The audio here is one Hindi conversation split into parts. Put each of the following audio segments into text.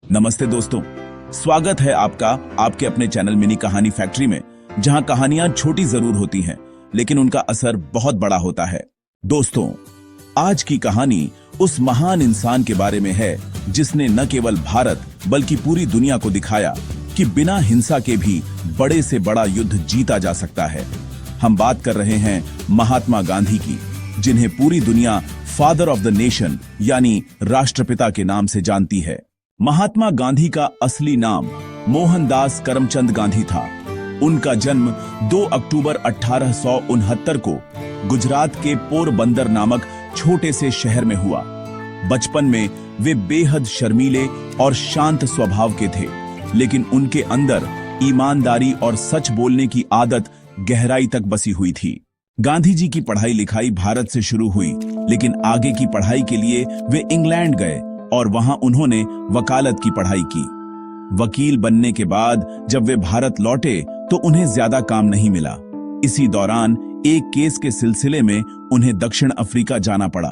नमस्ते दोस्तों, स्वागत है आपका आपके अपने चैनल मिनी कहानी फैक्ट्री में, जहां कहानियां छोटी जरूर होती हैं लेकिन उनका असर बहुत बड़ा होता है। दोस्तों, आज की कहानी उस महान इंसान के बारे में है जिसने न केवल भारत बल्कि पूरी दुनिया को दिखाया कि बिना हिंसा के भी बड़े से बड़ा युद्ध जीता जा सकता है। हम बात कर रहे हैं महात्मा गांधी की, जिन्हें पूरी दुनिया फादर ऑफ द नेशन यानी राष्ट्रपिता के नाम से जानती है। महात्मा गांधी का असली नाम मोहनदास करमचंद गांधी था। उनका जन्म 2 अक्टूबर 1869 को गुजरात के पोरबंदर नामक छोटे से शहर में हुआ। बचपन में वे बेहद शर्मीले और शांत स्वभाव के थे, लेकिन उनके अंदर ईमानदारी और सच बोलने की आदत गहराई तक बसी हुई थी। गांधी जी की पढ़ाई लिखाई भारत से शुरू हुई, लेकिन आगे की पढ़ाई के लिए वे इंग्लैंड गए और वहां उन्होंने वकालत की पढ़ाई की। वकील बनने के बाद जब वे भारत लौटे तो उन्हें ज्यादा काम नहीं मिला। इसी दौरान एक केस के सिलसिले में उन्हें दक्षिण अफ्रीका जाना पड़ा।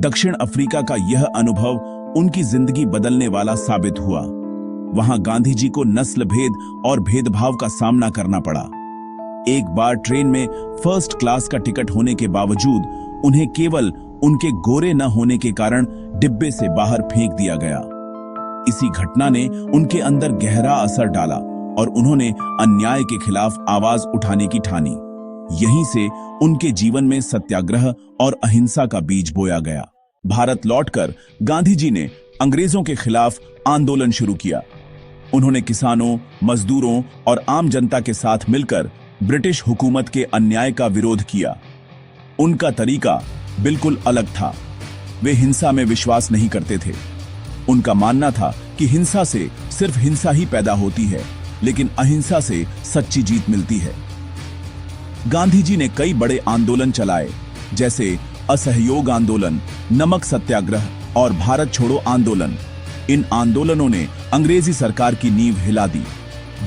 दक्षिण अफ्रीका का यह अनुभव उनकी जिंदगी बदलने वाला साबित हुआ। वहां गांधी जी को नस्ल भेद और भेदभाव का सामना करना पड़ा। एक बार ट्रेन में फर्स्ट क्लास का टिकट होने के बावजूद उन्हें केवल उनके गोरे न होने के कारण डिब्बे से बाहर फेंक दिया गया। इसी घटना ने उनके अंदर गहरा असर डाला और उन्होंने अन्याय के खिलाफ आवाज उठाने की ठानी। यहीं से उनके जीवन में सत्याग्रह और अहिंसा का बीज बोया गया। भारत लौटकर गांधी जी ने अंग्रेजों के खिलाफ आंदोलन शुरू किया। उन्होंने किसानों, मजदूरों और आम जनता के साथ मिलकर ब्रिटिश हुकूमत के अन्याय का विरोध किया। उनका तरीका बिल्कुल अलग था। वे हिंसा में विश्वास नहीं करते थे। उनका मानना था कि हिंसा से सिर्फ हिंसा ही पैदा होती है, लेकिन अहिंसा से सच्ची जीत मिलती है। गांधी जी ने कई बड़े आंदोलन चलाए, जैसे असहयोग आंदोलन, नमक सत्याग्रह और भारत छोड़ो आंदोलन। इन आंदोलनों ने अंग्रेजी सरकार की नींव हिला दी।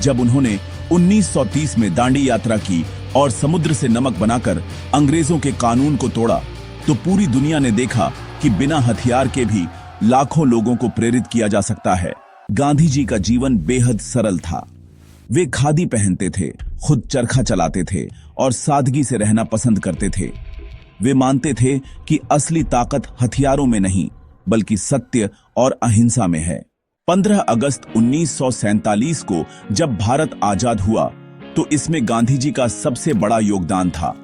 जब उन्होंने 1930 में दांडी यात्रा की और समुद्र से नमक बनाकर अंग्रेजों के कानून को तोड़ा, तो पूरी दुनिया ने देखा कि बिना हथियार के भी लाखों लोगों को प्रेरित किया जा सकता है। गांधी जी का जीवन बेहद सरल था। वे खादी पहनते थे, खुद चरखा चलाते थे और सादगी से रहना पसंद करते थे। वे मानते थे कि असली ताकत हथियारों में नहीं, बल्कि सत्य और अहिंसा में है। 15 अगस्त 1947 को जब भारत आजाद हुआ तो इसमें गांधी जी का सबसे बड़ा योगदान था।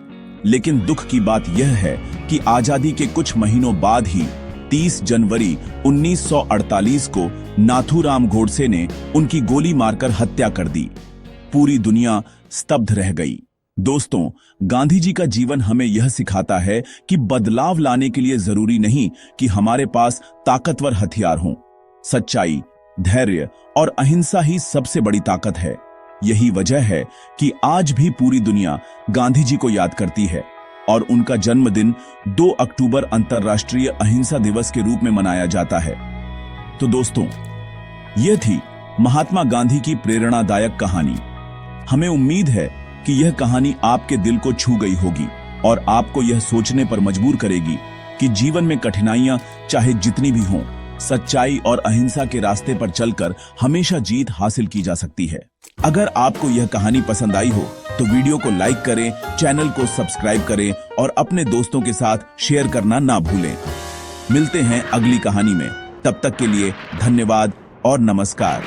लेकिन दुख की बात यह है कि आजादी के कुछ महीनों बाद ही 30 जनवरी 1948 को नाथूराम गोडसे ने उनकी गोली मारकर हत्या कर दी। पूरी दुनिया स्तब्ध रह गई। दोस्तों, गांधी जी का जीवन हमें यह सिखाता है कि बदलाव लाने के लिए जरूरी नहीं कि हमारे पास ताकतवर हथियार हों। सच्चाई, धैर्य और अहिंसा ही सबसे बड़ी ताकत है। यही वजह है कि आज भी पूरी दुनिया गांधी जी को याद करती है और उनका जन्मदिन 2 अक्टूबर अंतर्राष्ट्रीय अहिंसा दिवस के रूप में मनाया जाता है। तो दोस्तों, यह थी महात्मा गांधी की प्रेरणादायक कहानी। हमें उम्मीद है कि यह कहानी आपके दिल को छू गई होगी और आपको यह सोचने पर मजबूर करेगी कि जीवन में कठिनाइयां चाहे जितनी भी हों, सच्चाई और अहिंसा के रास्ते पर चलकर हमेशा जीत हासिल की जा सकती है। अगर आपको यह कहानी पसंद आई हो तो वीडियो को लाइक करें, चैनल को सब्सक्राइब करें और अपने दोस्तों के साथ शेयर करना ना भूलें। मिलते हैं अगली कहानी में। तब तक के लिए धन्यवाद और नमस्कार।